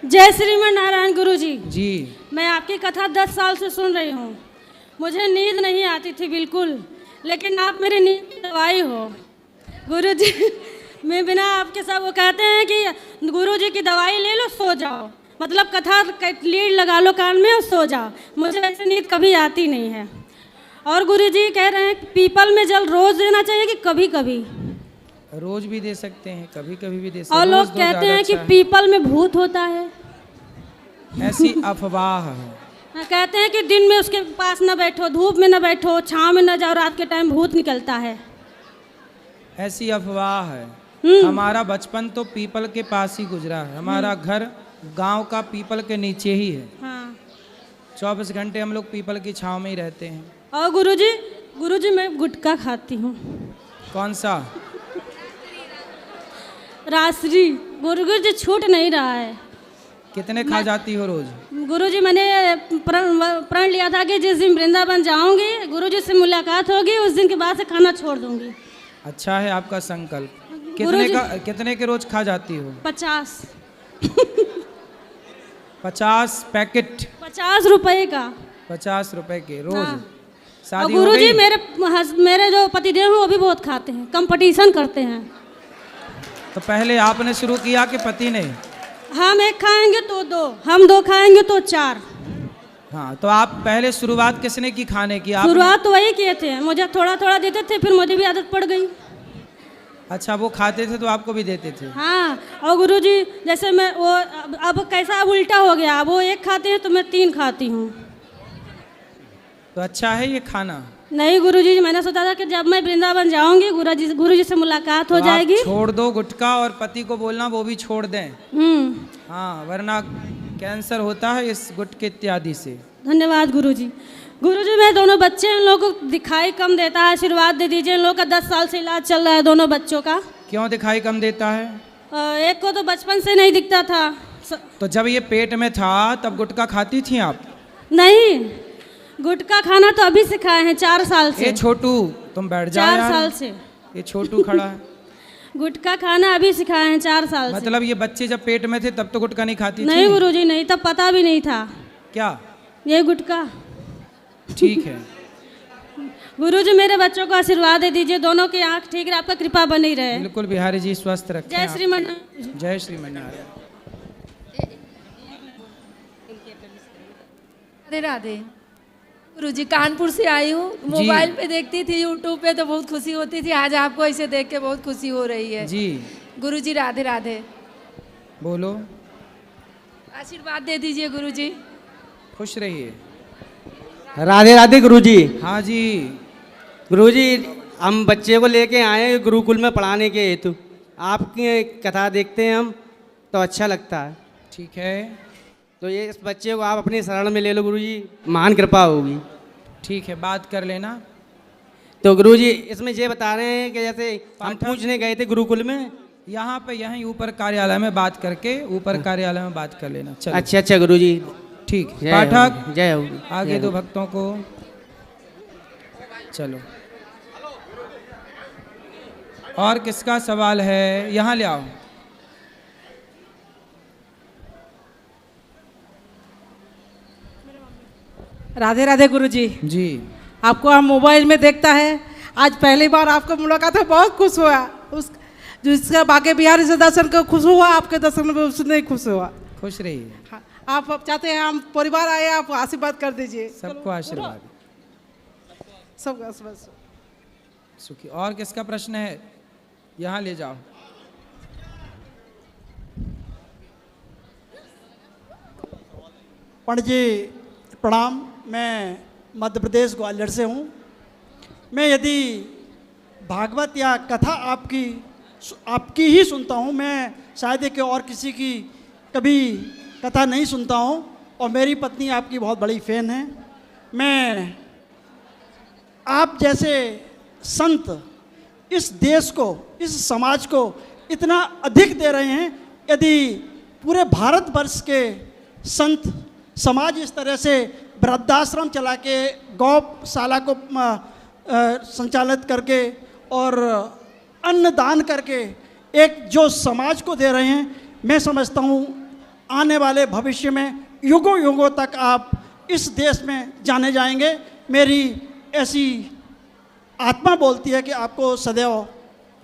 जय श्रीमन नारायण गुरुजी। जी। मैं आपकी कथा 10 साल से सुन रही हूँ। मुझे नींद नहीं आती थी बिल्कुल, लेकिन आप मेरी नींद की दवाई हो गुरुजी। मैं बिना आपके सब वो कहते हैं कि गुरुजी की दवाई ले लो सो जाओ, मतलब कथा लीड लगा लो कान में और सो जाओ। मुझे ऐसी नींद कभी आती नहीं है। और गुरुजी कह रहे हैं कि पीपल में जल रोज़ देना चाहिए कि कभी कभी? रोज भी दे सकते हैं, कभी कभी भी दे सकते हैं। और लोग कहते हैं कि पीपल में भूत होता है। ऐसी अफवाह है। कहते हैं कि दिन में उसके पास न बैठो, धूप में न बैठो, छाँव में न जाओ, रात के टाइम भूत निकलता है। ऐसी अफवाह है। हमारा बचपन तो पीपल के पास ही गुजरा है। हमारा घर गांव का पीपल के नीचे ही है। हाँ। 24 घंटे हम लोग पीपल की छांव में ही रहते हैं। और गुरुजी मैं गुटखा खाती हूँ। कौन सा? रासरी। गुरुजी छूट नहीं रहा है। कितने खा जाती हो रोज? गुरुजी मैंने प्रण लिया था कि जिस दिन वृंदावन जाऊंगी, गुरुजी से मुलाकात होगी, उस दिन के बाद से खाना छोड़ दूंगी। अच्छा है आपका संकल्प। कितने के रोज खा जाती हो? 50। 50 पैकेट? 50 रुपए का। 50 रुपए के रोज? हाँ। शादी और गुरुजी हो गई? मेरे जो पतिदेव हैं वो भी बहुत खाते हैं, कंपटीशन करते हैं। तो पहले आपने शुरू किया कि पति ने? हम एक खाएंगे तो 2, हम 2 खाएंगे तो 4। हाँ, तो आप पहले शुरुआत किसने की खाने की? शुरुआत तो वही किए थे, मुझे थोड़ा थोड़ा देते थे, फिर मुझे भी आदत पड़ गई। अच्छा, वो खाते थे तो आपको भी देते थे? हाँ। और गुरुजी जैसे मैं वो अब कैसा अब उल्टा हो गया, अब वो 1 खाते हैं तो मैं 3 खाती हूँ। तो अच्छा है ये खाना? नहीं गुरुजी, मैंने सोचा था कि जब मैं वृंदावन जाऊंगी गुरुजी से मुलाकात हो तो जाएगी। आप छोड़ दो गुटखा और पति को बोलना वो भी छोड़ दें। हाँ, वरना कैंसर होता है इस गुटखे इत्यादि से। धन्यवाद गुरुजी। गुरुजी मैं दोनों बच्चे इन लोगों को दिखाई कम देता है, आशीर्वाद दे दीजिए। इन लोगों का 10 साल से इलाज चल रहा है दोनों बच्चों का। क्यों दिखाई कम देता है? एक को तो बचपन से नहीं दिखता था। तो जब ये पेट में था तब गुटखा खाती थी आप? नहीं, गुटखा खाना तो अभी से खाए हैं 4 साल से। ये छोटू तुम बैठ जा 4 यार। साल से ये छोटू खड़ा है। गुटखा खाना अभी सिखाए हैं 4 साल से। मतलब ये बच्चे जब पेट में थे तब तो गुटखा नहीं खाती थी? नहीं गुरुजी नहीं, तब पता भी नहीं था। क्या? ये गुटखा। ठीक है। गुरुजी मेरे बच्चों को आशीर्वाद दे दीजिए, दोनों की आंख ठीक रहे, आपका कृपा बनी रहे। बिल्कुल, बिहारी जी स्वस्थ रखें। जय श्रीमन। जय श्रीमन नारायण। राधे राधे। गुरुजी कानपुर से आई हूँ। मोबाइल पे देखती थी, यूट्यूब पे तो बहुत खुशी होती थी। आज आपको ऐसे देख के बहुत खुशी हो रही है जी। गुरुजी राधे राधे। बोलो। आशीर्वाद दे दीजिए गुरुजी। खुश रहिए। राधे राधे गुरुजी। हाँ जी। गुरुजी हम बच्चे को लेके आए हैं गुरुकुल में पढ़ाने के हेतु। आपकी कथा देखते हैं हम तो अच्छा लगता है। ठीक है। तो ये इस बच्चे को आप अपनी शरण में ले लो गुरुजी, महान कृपा होगी। ठीक है, बात कर लेना। तो गुरुजी इसमें ये बता रहे हैं कि जैसे हम पूछने गए थे गुरुकुल में, यहाँ पे यहीं ऊपर कार्यालय में बात करके ऊपर कार्यालय में बात कर लेना। चलो। अच्छा गुरुजी। ठीक। पाठक जय हो। आगे दो भक्तों को। चलो। और किसका सवाल है? यहाँ ले आओ। राधे राधे गुरुजी। जी। आपको हम मोबाइल में देखता है, आज पहली बार आपको मुलाकात है, बहुत खुश हुआ। उस जिसका बाके बिहारी से दर्शन को खुश हुआ, आपके दर्शन में उसने खुश हुआ। खुश रहिए। हाँ, आप अब चाहते हैं हम परिवार आए, आप आशीर्वाद कर दीजिए। सबको आशीर्वाद। सब आशीर्वाद। सुखी। और किसका प्रश्न है? यहाँ ले जाओ। पंडित जी प्रणाम। मैं मध्य प्रदेश ग्वालियर से हूँ। मैं यदि भागवत या कथा आपकी ही सुनता हूँ, मैं शायद कि और किसी की कभी कथा नहीं सुनता हूँ। और मेरी पत्नी आपकी बहुत बड़ी फ़ैन है। मैं आप जैसे संत इस देश को, इस समाज को इतना अधिक दे रहे हैं। यदि पूरे भारतवर्ष के संत समाज इस तरह से वृद्धाश्रम चला के, गौशाला को संचालित करके और अन्नदान करके एक जो समाज को दे रहे हैं, मैं समझता हूँ आने वाले भविष्य में युगों युगों तक आप इस देश में जाने जाएंगे। मेरी ऐसी आत्मा बोलती है कि आपको सदैव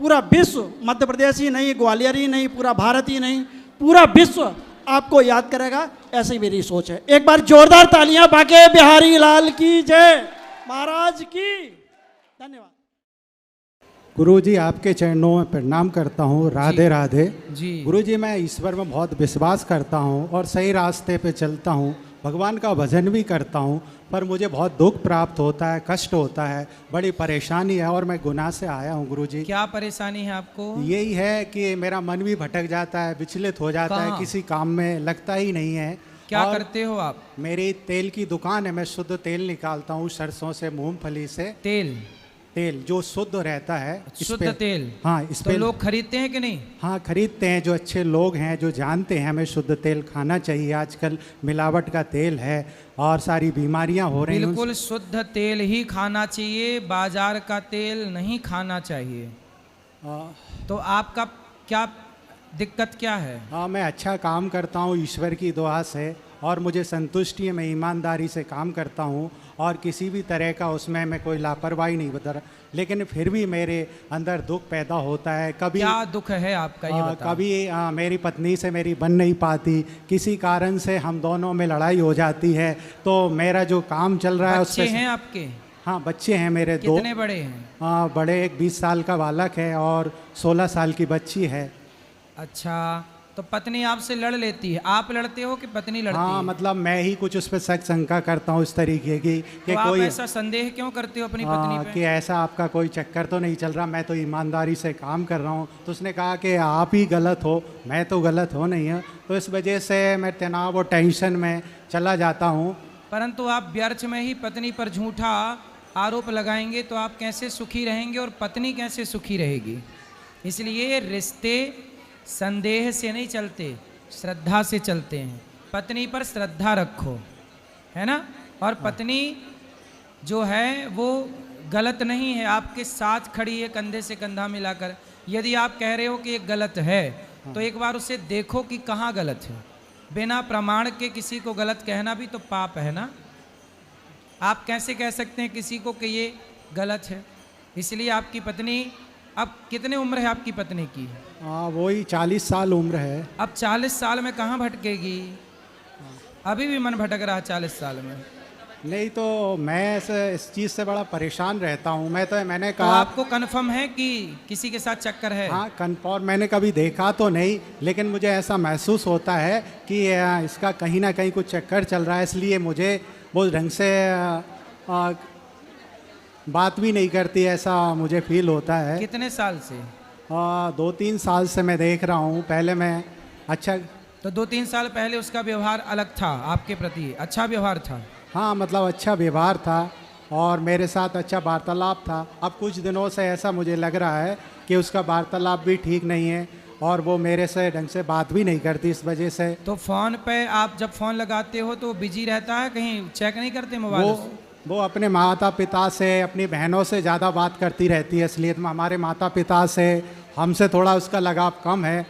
पूरा विश्व, मध्य प्रदेश ही नहीं, ग्वालियर ही नहीं, पूरा भारत ही नहीं, पूरा विश्व आपको याद करेगा। ऐसी मेरी सोच है। एक बार जोरदार तालियां बांके बिहारी लाल की जय, महाराज की। धन्यवाद। गुरुजी आपके चरणों में प्रणाम करता हूँ। राधे राधे जी। गुरुजी मैं ईश्वर में बहुत विश्वास करता हूँ और सही रास्ते पे चलता हूँ, भगवान का भजन भी करता हूँ, पर मुझे बहुत दुख प्राप्त होता है, कष्ट होता है, बड़ी परेशानी है और मैं गुनाह से आया हूँ गुरुजी। क्या परेशानी है आपको? यही है कि मेरा मन भी भटक जाता है, विचलित हो जाता है, कहाँ? किसी काम में लगता ही नहीं है। क्या और करते हो आप? मेरी तेल की दुकान है, मैं शुद्ध तेल निकालता हूँ सरसों से, मूंगफली से। तेल जो शुद्ध रहता है, इस शुद्ध पे- तेल। हाँ, इस तो पे लोग खरीदते हैं कि नहीं? हाँ खरीदते हैं, जो अच्छे लोग हैं जो जानते हैं हमें शुद्ध तेल खाना चाहिए। आजकल मिलावट का तेल है और सारी बीमारियां हो रही हैं। बिल्कुल शुद्ध तेल ही खाना चाहिए, बाजार का तेल नहीं खाना चाहिए। तो आपका क्या दिक्कत क्या है? हाँ मैं अच्छा काम करता हूँ ईश्वर की दुआ से और मुझे संतुष्टि है, मैं ईमानदारी से काम करता हूँ और किसी भी तरह का उसमें मैं कोई लापरवाही नहीं बता रहा, लेकिन फिर भी मेरे अंदर दुख पैदा होता है। कभी क्या दुख है आपका ये बताओ? कभी मेरी पत्नी से मेरी बन नहीं पाती, किसी कारण से हम दोनों में लड़ाई हो जाती है, तो मेरा जो काम चल रहा है बच्चे उससे। हैं आपके? हाँ बच्चे हैं मेरे दो। कितने बड़े हैं? बड़े एक 20 साल का बालक है और 16 साल की बच्ची है। अच्छा, तो पत्नी आपसे लड़ लेती है, आप लड़ते हो कि पत्नी लड़ती हाँ है? मतलब मैं ही कुछ उस पर शक शंका करता हूँ इस तरीके की कि तो आप कोई ऐसा संदेह क्यों करते हो अपनी पत्नी पे? कि ऐसा आपका कोई चक्कर तो नहीं चल रहा, मैं तो ईमानदारी से काम कर रहा हूँ। तो उसने कहा कि आप ही गलत हो, मैं तो गलत हो नहीं हूँ। तो इस वजह से मैं तनाव और टेंशन में चला जाता हूँ। परंतु आप व्यर्थ में ही पत्नी पर झूठा आरोप लगाएंगे तो आप कैसे सुखी रहेंगे और पत्नी कैसे सुखी रहेगी? इसलिए रिश्ते संदेह से नहीं चलते, श्रद्धा से चलते हैं। पत्नी पर श्रद्धा रखो, है ना? और पत्नी जो है वो गलत नहीं है, आपके साथ खड़ी है कंधे से कंधा मिलाकर। यदि आप कह रहे हो कि ये गलत है तो एक बार उसे देखो कि कहाँ गलत है। बिना प्रमाण के किसी को गलत कहना भी तो पाप है ना। आप कैसे कह सकते हैं किसी को कि ये गलत है? इसलिए आपकी पत्नी, अब कितने उम्र है आपकी पत्नी की? वही 40 साल उम्र है। अब 40 साल में कहाँ भटकेगी? अभी भी मन भटक रहा है 40 साल में? नहीं तो मैं इस चीज़ से बड़ा परेशान रहता हूँ। मैंने तो कहा आपको कन्फर्म है कि किसी के साथ चक्कर है? हाँ कन्फर्म, मैंने कभी देखा तो नहीं, लेकिन मुझे ऐसा महसूस होता है कि इसका कहीं ना कहीं कुछ चक्कर चल रहा है। इसलिए मुझे वो ढंग से बात भी नहीं करती, ऐसा मुझे फील होता है। कितने साल से? 2-3 साल से मैं देख रहा हूँ। पहले मैं अच्छा, तो 2-3 साल पहले उसका व्यवहार अलग था आपके प्रति, अच्छा व्यवहार था? हाँ मतलब अच्छा व्यवहार था और मेरे साथ अच्छा वार्तालाप था। अब कुछ दिनों से ऐसा मुझे लग रहा है कि उसका वार्तालाप भी ठीक नहीं है और वो मेरे से ढंग से बात भी नहीं करती। इस वजह से तो फ़ोन पे आप जब फ़ोन लगाते हो तो बिजी रहता है, कहीं चेक नहीं करते मोबाइल? वो अपने माता पिता से, अपनी बहनों से ज़्यादा बात करती रहती है। इसलिए हमारे माता पिता से हमसे थोड़ा उसका लगाव कम है,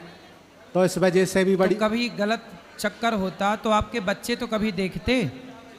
तो इस वजह से भी बड़ी। तो कभी गलत चक्कर होता तो आपके बच्चे तो कभी देखते?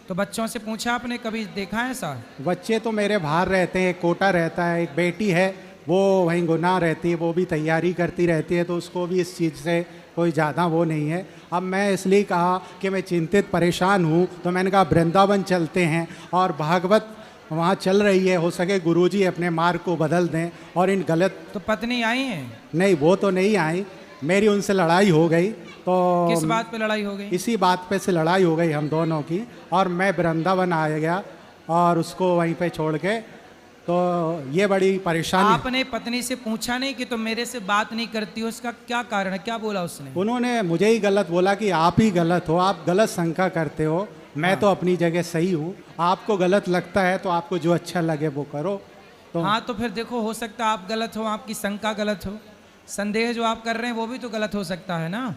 तो बच्चों से पूछा आपने, कभी देखा है ऐसा? बच्चे तो मेरे बाहर रहते हैं, एक कोटा रहता है, एक बेटी है वो वहीं गुनाह रहती है, वो भी तैयारी करती रहती है, तो उसको भी इस चीज़ से कोई ज़्यादा वो नहीं है। अब मैं इसलिए कहा कि मैं चिंतित परेशान हूँ, तो मैंने कहा वृंदावन चलते हैं और भागवत वहाँ चल रही है, हो सके गुरुजी अपने मार्ग को बदल दें और इन गलत। तो पत्नी आई हैं? नहीं वो तो नहीं आई, मेरी उनसे लड़ाई हो गई। तो किस बात पे लड़ाई हो गई? इसी बात पे से लड़ाई हो गई हम दोनों की, और मैं वृंदावन आ गया और उसको वहीं पे छोड़ के। तो ये बड़ी परेशानी। आपने पत्नी से पूछा नहीं कि तुम मेरे से बात नहीं करती हो, उसका क्या कारण है? क्या बोला उसने? उन्होंने मुझे ही गलत बोला कि आप ही गलत हो, आप गलत शंका करते हो, मैं तो अपनी जगह सही हूँ, आपको गलत लगता है तो आपको जो अच्छा लगे वो करो। तो हाँ, तो फिर देखो, हो सकता है आप गलत हो, आपकी शंका गलत हो, संदेह जो आप कर रहे हैं वो भी तो गलत हो सकता है ना?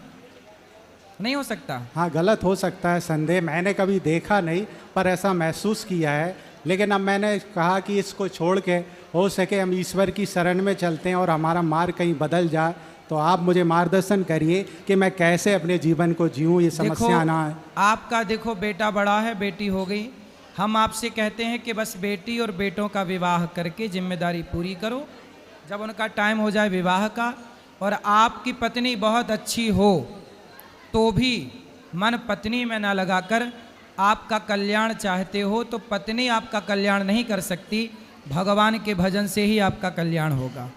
नहीं हो सकता? हाँ गलत हो सकता है संदेह, मैंने कभी देखा नहीं पर ऐसा महसूस किया है लेकिन अब मैंने कहा कि इसको छोड़ के हो सके हम ईश्वर की शरण में चलते हैं और हमारा मार्ग कहीं बदल जाए। तो आप मुझे मार्गदर्शन करिए कि मैं कैसे अपने जीवन को जीऊँ, ये समस्या ना है। आपका देखो बेटा बड़ा है, बेटी हो गई, हम आपसे कहते हैं कि बस बेटी और बेटों का विवाह करके जिम्मेदारी पूरी करो। जब उनका टाइम हो जाए विवाह का, और आपकी पत्नी बहुत अच्छी हो तो भी मन पत्नी में ना लगाकर आपका कल्याण चाहते हो, तो पत्नी आपका कल्याण नहीं कर सकती, भगवान के भजन से ही आपका कल्याण होगा।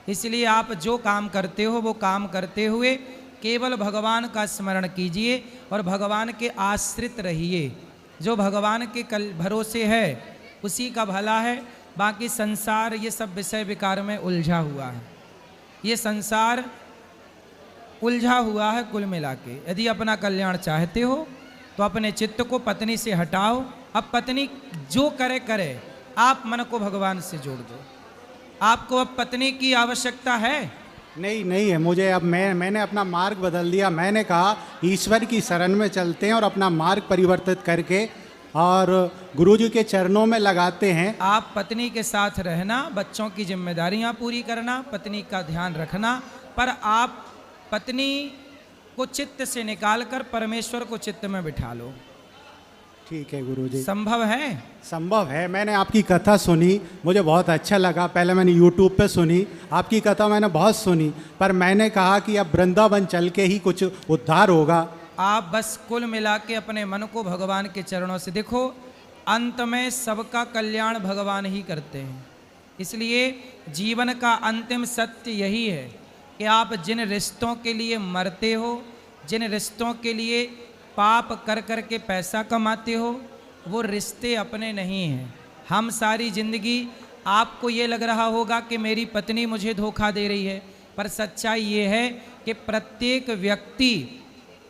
इसलिए आप जो काम करते हो वो काम करते हुए केवल भगवान का स्मरण कीजिए और भगवान के आश्रित रहिए। जो भगवान के भरोसे है उसी का भला है। बाकी संसार ये सब विषय विकार में उलझा हुआ है, ये संसार उलझा हुआ है कुल मिला के। यदि अपना कल्याण चाहते हो तो अपने चित्त को पत्नी से हटाओ। अब पत्नी जो करे करे, आप मन को भगवान से जोड़ दो। आपको अब पत्नी की आवश्यकता है? नहीं है मुझे। अब मैंने अपना मार्ग बदल दिया। मैंने कहा ईश्वर की शरण में चलते हैं और अपना मार्ग परिवर्तित करके और गुरुजी के चरणों में लगाते हैं। आप पत्नी के साथ रहना, बच्चों की जिम्मेदारियां पूरी करना, पत्नी का ध्यान रखना, पर आप पत्नी को चित्त से निकालकर परमेश्वर को चित्त में बिठा लो। ठीक है गुरुजी। संभव है? संभव है। मैंने आपकी कथा सुनी, मुझे बहुत अच्छा लगा। पहले मैंने यूट्यूब पे सुनी, आपकी कथा मैंने बहुत सुनी, पर मैंने कहा कि अब वृंदावन चल के ही कुछ उद्धार होगा। आप बस कुल मिला के अपने मन को भगवान के चरणों से देखो। अंत में सबका कल्याण भगवान ही करते हैं। इसलिए जीवन का अंतिम सत्य यही है कि आप जिन रिश्तों के लिए मरते हो, जिन रिश्तों के लिए पाप कर कर के पैसा कमाते हो, वो रिश्ते अपने नहीं हैं। हम सारी ज़िंदगी, आपको ये लग रहा होगा कि मेरी पत्नी मुझे धोखा दे रही है, पर सच्चाई ये है कि प्रत्येक व्यक्ति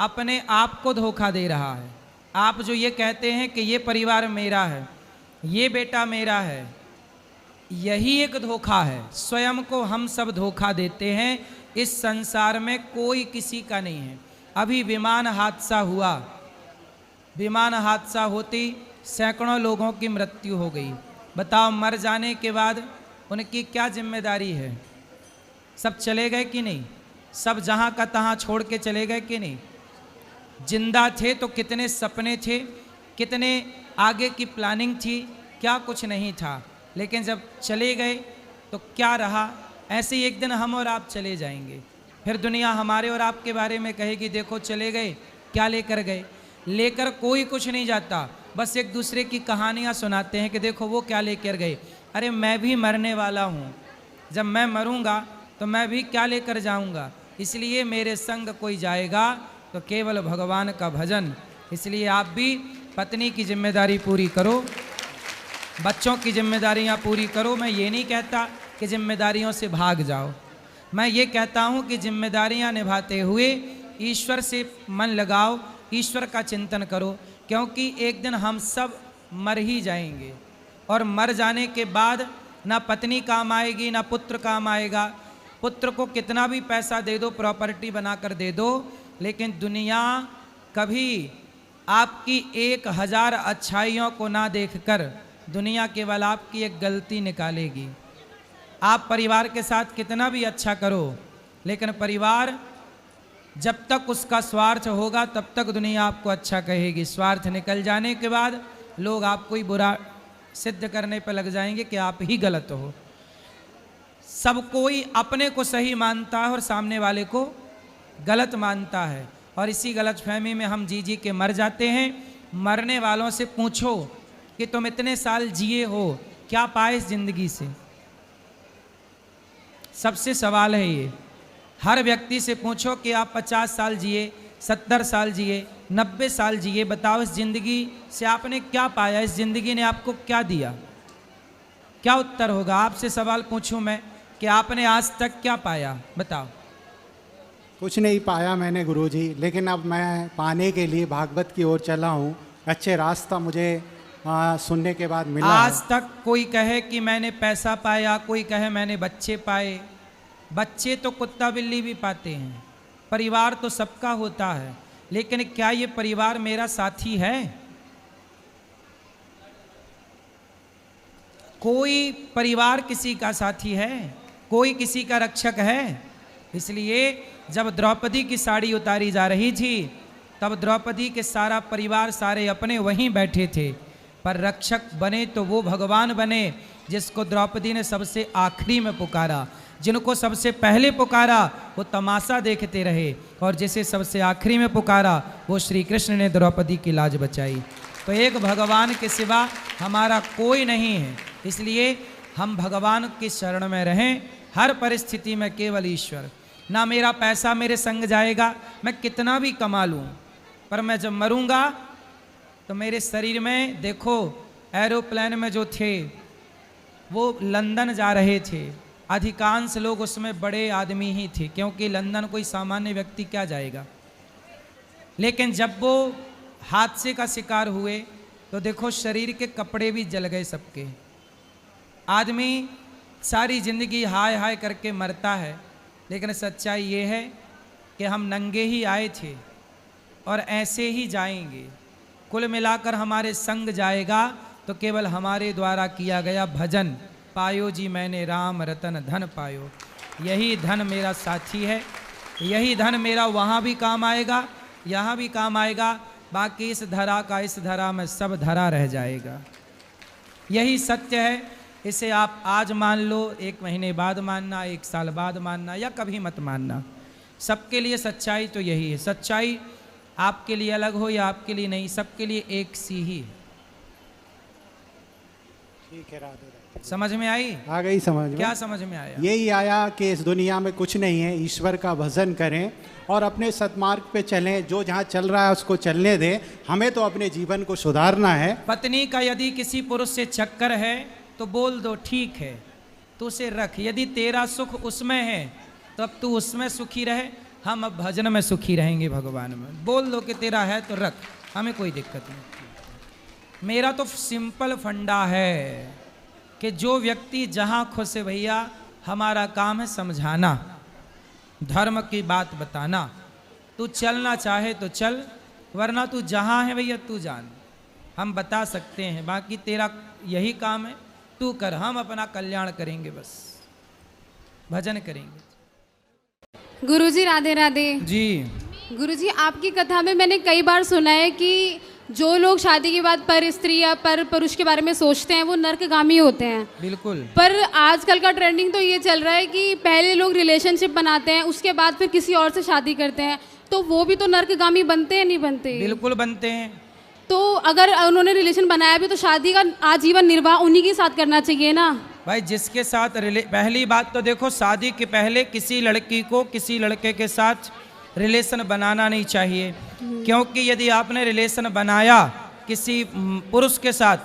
अपने आप को धोखा दे रहा है। आप जो ये कहते हैं कि ये परिवार मेरा है, ये बेटा मेरा है, यही एक धोखा है। स्वयं को हम सब धोखा देते हैं। इस संसार में कोई किसी का नहीं है। अभी विमान हादसा हुआ, विमान हादसा होती सैकड़ों लोगों की मृत्यु हो गई। बताओ, मर जाने के बाद उनकी क्या जिम्मेदारी है? सब चले गए कि नहीं? सब जहाँ का तहाँ छोड़ के चले गए कि नहीं? जिंदा थे तो कितने सपने थे, कितने आगे की प्लानिंग थी, क्या कुछ नहीं था। लेकिन जब चले गए तो क्या रहा? ऐसे ही एक दिन हम और आप चले जाएंगे। फिर दुनिया हमारे और आपके बारे में कहेगी, देखो चले गए, क्या लेकर गए। लेकर कोई कुछ नहीं जाता, बस एक दूसरे की कहानियाँ सुनाते हैं कि देखो वो क्या लेकर गए। अरे मैं भी मरने वाला हूँ, जब मैं मरूँगा तो मैं भी क्या लेकर जाऊँगा। इसलिए मेरे संग कोई जाएगा तो केवल भगवान का भजन। इसलिए आप भी पत्नी की जिम्मेदारी पूरी करो, बच्चों की जिम्मेदारियाँ पूरी करो। मैं ये नहीं कहता कि जिम्मेदारियों से भाग जाओ, मैं ये कहता हूँ कि जिम्मेदारियाँ निभाते हुए ईश्वर से मन लगाओ, ईश्वर का चिंतन करो, क्योंकि एक दिन हम सब मर ही जाएंगे। और मर जाने के बाद ना पत्नी काम आएगी, ना पुत्र काम आएगा। पुत्र को कितना भी पैसा दे दो, प्रॉपर्टी बनाकर दे दो, लेकिन दुनिया कभी आपकी 1000 अच्छाइयों को ना देखकर दुनिया केवल आपकी एक गलती निकालेगी। आप परिवार के साथ कितना भी अच्छा करो, लेकिन परिवार जब तक उसका स्वार्थ होगा तब तक दुनिया आपको अच्छा कहेगी। स्वार्थ निकल जाने के बाद लोग आपको ही बुरा सिद्ध करने पर लग जाएंगे कि आप ही गलत हो। सब कोई अपने को सही मानता है और सामने वाले को गलत मानता है, और इसी गलतफहमी में हम जी के मर जाते हैं। मरने वालों से पूछो कि तुम इतने साल जिए हो, क्या पाए इस जिंदगी से? सबसे सवाल है ये। हर व्यक्ति से पूछो कि आप 50 साल जिए, 70 साल जिए, 90 साल जिए, बताओ इस ज़िंदगी से आपने क्या पाया, इस ज़िंदगी ने आपको क्या दिया? क्या उत्तर होगा? आपसे सवाल पूछूं मैं कि आपने आज तक क्या पाया, बताओ। कुछ नहीं पाया मैंने गुरुजी, लेकिन अब मैं पाने के लिए भागवत की ओर चला हूँ। अच्छे रास्ता मुझे सुनने के बाद मिला। आज तक कोई कहे कि मैंने पैसा पाया, कोई कहे मैंने बच्चे पाए। बच्चे तो कुत्ता बिल्ली भी पाते हैं, परिवार तो सबका होता है, लेकिन क्या ये परिवार मेरा साथी है? कोई परिवार किसी का साथी है, कोई किसी का रक्षक है। इसलिए जब द्रौपदी की साड़ी उतारी जा रही थी तब द्रौपदी के सारा परिवार, सारे अपने वहीं बैठे थे, पर रक्षक बने तो वो भगवान बने जिसको द्रौपदी ने सबसे आखिरी में पुकारा। जिनको सबसे पहले पुकारा वो तमाशा देखते रहे, और जिसे सबसे आखिरी में पुकारा वो श्री कृष्ण ने द्रौपदी की लाज बचाई। तो एक भगवान के सिवा हमारा कोई नहीं है, इसलिए हम भगवान की शरण में रहें हर परिस्थिति में। केवल ईश्वर। ना मेरा पैसा मेरे संग जाएगा, मैं कितना भी कमा लूँ, पर मैं जब मरूंगा तो मेरे शरीर में, देखो एरोप्लेन में जो थे वो लंदन जा रहे थे, अधिकांश लोग उसमें बड़े आदमी ही थे, क्योंकि लंदन कोई सामान्य व्यक्ति क्या जाएगा। लेकिन जब वो हादसे का शिकार हुए तो देखो शरीर के कपड़े भी जल गए सबके। आदमी सारी जिंदगी हाय हाय करके मरता है, लेकिन सच्चाई ये है कि हम नंगे ही आए थे और ऐसे ही जाएंगे। कुल मिलाकर हमारे संग जाएगा तो केवल हमारे द्वारा किया गया भजन। पायो जी मैंने राम रतन धन पायो, यही धन मेरा साथी है, यही धन मेरा वहाँ भी काम आएगा, यहाँ भी काम आएगा। बाकी इस धरा का, इस धरा में सब धरा रह जाएगा। यही सत्य है। इसे आप आज मान लो, 1 महीने बाद मानना, 1 साल बाद मानना, या कभी मत मानना। सबके लिए सच्चाई तो यही है। सच्चाई आपके लिए अलग हो या आपके लिए नहीं, सबके लिए एक सी ही है। ठीक है, राधे राधे। समझ में आई? आ गई समझ में। क्या समझ में आया? यही आया कि इस दुनिया में कुछ नहीं है, ईश्वर का भजन करें और अपने सत्मार्ग पे चलें। जो जहाँ चल रहा है उसको चलने दें, हमें तो अपने जीवन को सुधारना है। पत्नी का यदि किसी पुरुष से चक्कर है तो बोल दो ठीक है, तो उसे रख। यदि तेरा सुख उसमें है तो अब तू उसमें सुखी रहे, हम अब भजन में सुखी रहेंगे भगवान में। बोल दो कि तेरा है तो रख, हमें कोई दिक्कत नहीं। मेरा तो सिंपल फंडा है कि जो व्यक्ति जहाँ खुश है भैया, हमारा काम है समझाना, धर्म की बात बताना। तू चलना चाहे तो चल, वरना तू जहाँ है भैया तू जान, हम बता सकते हैं। बाकी तेरा यही काम है, तू कर, हम अपना कल्याण करेंगे, बस भजन करेंगे। गुरुजी राधे राधे। जी गुरुजी, आपकी कथा में मैंने कई बार सुना है कि जो लोग शादी के बाद पर स्त्री या पर पुरुष के बारे में सोचते हैं वो नरकगामी होते हैं। बिल्कुल। पर आजकल का ट्रेंडिंग तो ये चल रहा है कि पहले लोग रिलेशनशिप बनाते हैं, उसके बाद फिर किसी और से शादी करते हैं, तो वो भी तो नरकगामी बनते हैं, नहीं बनते? बिल्कुल बनते हैं। तो अगर उन्होंने रिलेशन बनाया भी तो शादी का आजीवन निर्वाह उन्हीं के साथ करना चाहिए ना भाई। जिसके साथ पहली बात तो देखो, शादी के पहले किसी लड़की को किसी लड़के के साथ रिलेशन बनाना नहीं चाहिए, क्योंकि यदि आपने रिलेशन बनाया किसी पुरुष के साथ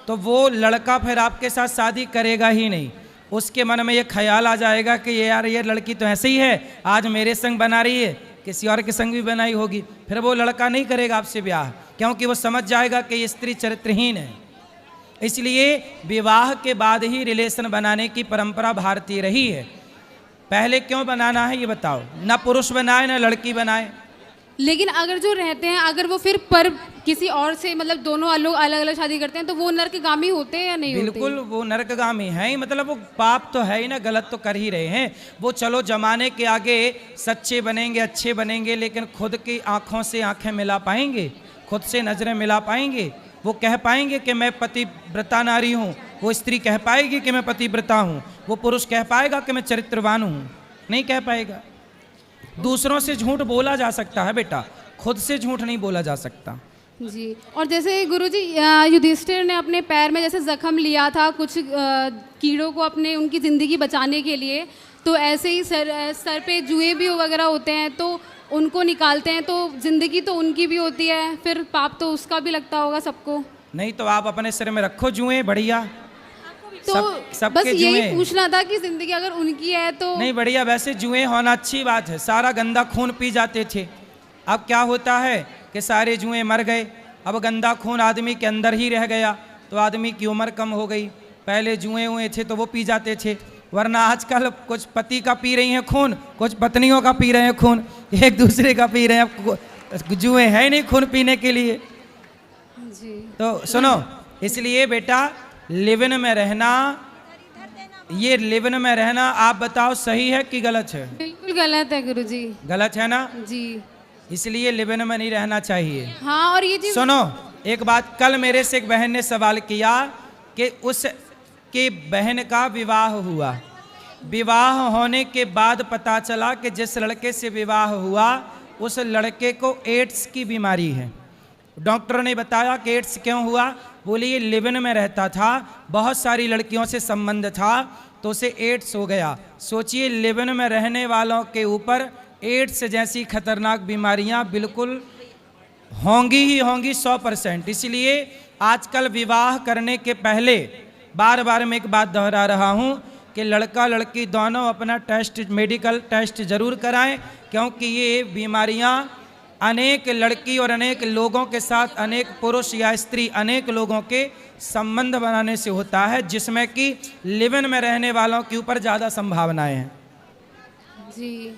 तो वो लड़का फिर आपके साथ शादी करेगा ही नहीं। उसके मन में ये ख्याल आ जाएगा कि यार ये लड़की तो ऐसे ही है, आज मेरे संग बना रही है, किसी और के संग भी बनाई होगी। फिर वो लड़का नहीं करेगा आपसे ब्याह, क्योंकि वो समझ जाएगा कि ये स्त्री चरित्रहीन है। इसलिए विवाह के बाद ही रिलेशन बनाने की परंपरा भारतीय रही है। पहले क्यों बनाना है ये बताओ? ना पुरुष बनाए ना लड़की बनाए। लेकिन अगर जो रहते हैं, अगर वो फिर पर किसी और से, मतलब दोनों लोग अलग अलग शादी करते हैं, तो वो नरकगामी होते हैं या नहीं होते? बिल्कुल वो नरकगामी है ही, मतलब वो पाप तो है ही ना, गलत तो कर ही रहे हैं वो। चलो जमाने के आगे सच्चे बनेंगे, अच्छे बनेंगे, लेकिन खुद की आंखों से आंखें मिला पाएंगे? खुद से नजरें मिला पाएंगे? वो कह पाएंगे कि मैं पतिव्रता नारी हूँ? वो स्त्री कह पाएगी कि मैं पतिव्रता हूँ? वो पुरुष कह पाएगा कि मैं चरित्रवान हूँ? नहीं कह पाएगा। दूसरों से झूठ बोला जा सकता है बेटा, खुद से झूठ नहीं बोला जा सकता। जी। और जैसे गुरुजी युधिष्ठिर ने अपने पैर में जैसे जख्म लिया था कुछ कीड़ों को अपने उनकी ज़िंदगी बचाने के लिए, तो ऐसे ही सर पे जुए भी वगैरह होते हैं, तो उनको निकालते हैं, तो ज़िंदगी तो उनकी भी होती है, फिर पाप तो उसका भी लगता होगा सबको। नहीं तो आप अपने सिर में रखो जुए, बढ़िया। तो बस यही पूछना था कि जिंदगी अगर उनकी है तो नहीं, बढ़िया। वैसे जुए होना अच्छी बात है, सारा गंदा खून पी जाते थे। अब क्या होता है कि सारे जुए मर गए, अब गंदा खून आदमी के अंदर ही रह गया, तो आदमी की उम्र कम हो गई। पहले जुए हुए थे तो वो पी जाते थे, वरना आजकल कुछ पति का पी रही हैं खून, कुछ पत्नियों का पी रहे हैं खून, एक दूसरे का पी रहे हैं। जुए है नहीं खून पीने के लिए। जी। तो सुनो, इसलिए बेटा लिव इन में रहना, ये लिव इन में रहना आप बताओ सही है कि गलत है? बिल्कुल गलत है गुरुजी। गलत है ना? जी इसलिए लिव इन में नहीं रहना चाहिए। हाँ, और ये चीज सुनो एक बात, कल मेरे से एक बहन ने सवाल किया कि उसके बहन का विवाह हुआ, विवाह होने के बाद पता चला कि जिस लड़के से विवाह हुआ उस लड़के को एड्स की बीमारी है। डॉक्टर ने बताया कि एड्स क्यों हुआ? बोली ये लिव इन में रहता था, बहुत सारी लड़कियों से संबंध था तो उसे एड्स हो गया। सोचिए लिव इन में रहने वालों के ऊपर एड्स जैसी खतरनाक बीमारियां बिल्कुल होंगी ही होंगी 100%। इसलिए आजकल विवाह करने के पहले बार बार मैं एक बात दोहरा रहा हूं कि लड़का लड़की दोनों अपना टेस्ट, मेडिकल टेस्ट जरूर कराएं, क्योंकि ये बीमारियां अनेक लड़की और अनेक लोगों के साथ, अनेक पुरुष या स्त्री, अनेक लोगों के संबंध बनाने से होता है, जिसमें कि लिव इन में रहने वालों के ऊपर ज़्यादा संभावनाएं हैं। जी